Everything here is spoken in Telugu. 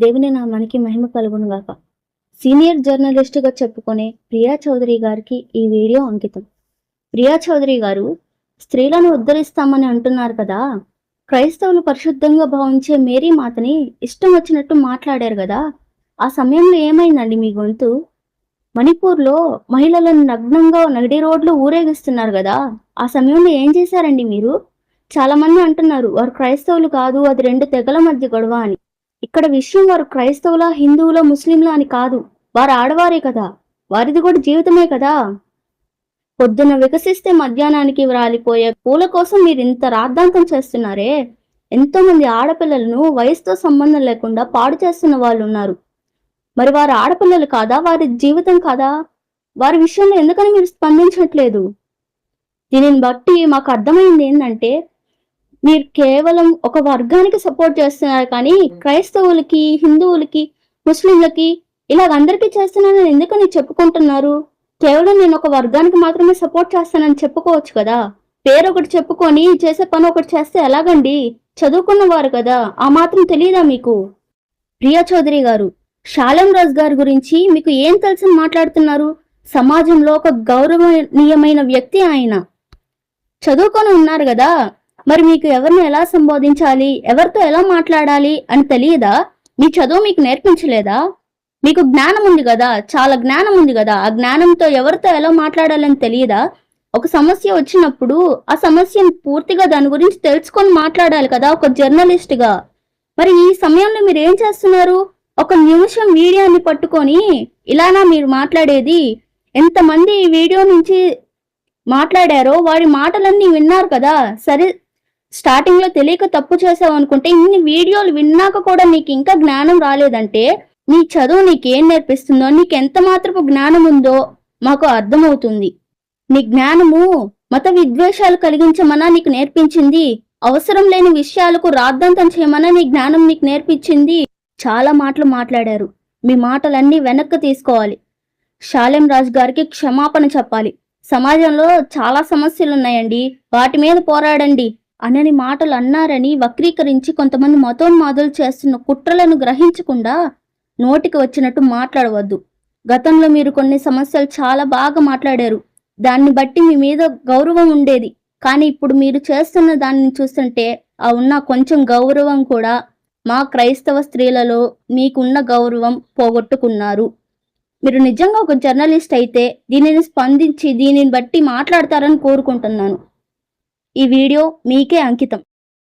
దేవుని నామానికి మహిమ కలుగునుగాక. సీనియర్ జర్నలిస్టుగా చెప్పుకునే ప్రియా చౌదరి గారికి ఈ వీడియో అంకితం. ప్రియా చౌదరి గారు స్త్రీలను ఉద్ధరిస్తామని అంటున్నారు కదా, క్రైస్తవులు పరిశుద్ధంగా భావించే మేరీ మాతని ఇష్టం వచ్చినట్టు మాట్లాడారు కదా, ఆ సమయంలో ఏమైందండి మీ గొంతు? మణిపూర్లో మహిళలను నగ్నంగా నడి రోడ్లు ఊరేగిస్తున్నారు కదా, ఆ సమయంలో ఏం చేశారండి మీరు? చాలా మంది అంటున్నారు వారు క్రైస్తవులు కాదు, అది రెండు తెగల మధ్య గొడవ అని. ఇక్కడ విషయం వారు క్రైస్తవుల, హిందువుల, ముస్లింల అని కాదు. వారు ఆడవారే కదా, వారిది కూడా జీవితమే కదా. పొద్దున వికసిస్తే మధ్యాహ్నానికి రాలిపోయే పూల కోసం మీరు ఇంత రాద్ధాంతం చేస్తున్నారే. ఎంతో మంది ఆడపిల్లలను వయసుతో సంబంధం లేకుండా పాడు చేస్తున్న వాళ్ళు ఉన్నారు. మరి వారు ఆడపిల్లలు కాదా? వారి జీవితం కాదా? వారి విషయంలో ఎందుకని మీరు స్పందించట్లేదు? దీనిని బట్టి మాకు అర్థమైంది ఏంటంటే, మీరు కేవలం ఒక వర్గానికి సపోర్ట్ చేస్తున్నారు కానీ క్రైస్తవులకి, హిందువులకి, ముస్లింలకి ఇలాగ అందరికీ చేస్తున్నానని ఎందుకని చెప్పుకుంటున్నారు? కేవలం నేను ఒక వర్గానికి మాత్రమే సపోర్ట్ చేస్తానని చెప్పుకోవచ్చు కదా. పేరు ఒకటి చెప్పుకొని చేసే పని ఒకటి చేస్తే ఎలాగండి? చదువుకున్న వారు కదా, ఆ మాత్రం తెలియదా మీకు? ప్రియా చౌదరి గారు, షాలేం రాజ్ గారి గురించి మీకు ఏం తెలుసని మాట్లాడుతున్నారు? సమాజంలో ఒక గౌరవనీయమైన వ్యక్తి ఆయన. చదువుకొని ఉన్నారు కదా, మరి మీకు ఎవరిని ఎలా సంబోధించాలి, ఎవరితో ఎలా మాట్లాడాలి అని తెలియదా? మీ చదువు మీకు నేర్పించలేదా? మీకు జ్ఞానం ఉంది కదా, చాలా జ్ఞానం ఉంది కదా, ఆ జ్ఞానంతో ఎవరితో ఎలా మాట్లాడాలని తెలియదా? ఒక సమస్య వచ్చినప్పుడు ఆ సమస్యను పూర్తిగా దాని గురించి తెలుసుకొని మాట్లాడాలి కదా ఒక జర్నలిస్ట్గా. మరి ఈ సమయంలో మీరు ఏం చేస్తున్నారు? ఒక నిమిషం వీడియోని పట్టుకొని ఇలానా మీరు మాట్లాడేది? ఎంతమంది ఈ వీడియో నుంచి మాట్లాడారో వారి మాటలన్నీ విన్నారు కదా. సరే, స్టార్టింగ్ లో తెలియక తప్పు చేసావు అనుకుంటే, ఇన్ని వీడియోలు విన్నాక కూడా నీకు ఇంకా జ్ఞానం రాలేదంటే నీ చదువు నీకేం నేర్పిస్తుందో, నీకు ఎంత మాత్రపు జ్ఞానం ఉందో మాకు అర్థమవుతుంది. నీ జ్ఞానము మత విద్వేషాలు కలిగించమన్నా నీకు నేర్పించింది, అవసరం లేని విషయాలకు రాద్ధాంతం చేయమన్నా నీ జ్ఞానం నీకు నేర్పించింది. చాలా మాటలు మాట్లాడారు, మీ మాటలన్నీ వెనక్కి తీసుకోవాలి. షాలేం రాజ్ గారికి క్షమాపణ చెప్పాలి. సమాజంలో చాలా సమస్యలు ఉన్నాయండి, వాటి మీద పోరాడండి అనని మాటలు అన్నారని వక్రీకరించి కొంతమంది మతోన్మాదులు చేస్తున్న కుట్రలను గ్రహించకుండా నోటికి వచ్చినట్టు మాట్లాడవద్దు. గతంలో మీరు కొన్ని సమస్యలు చాలా బాగా మాట్లాడారు, దాన్ని బట్టి మీ మీద గౌరవం ఉండేది. కానీ ఇప్పుడు మీరు చేస్తున్న దాన్ని చూస్తుంటే ఆ ఉన్న కొంచెం గౌరవం కూడా మా క్రైస్తవ స్త్రీలలో మీకున్న గౌరవం పోగొట్టుకున్నారు. మీరు నిజంగా ఒక జర్నలిస్ట్ అయితే దీనిని స్పందించి దీనిని బట్టి మాట్లాడతారని కోరుకుంటున్నాను. ఈ వీడియో మీకే అంకితం.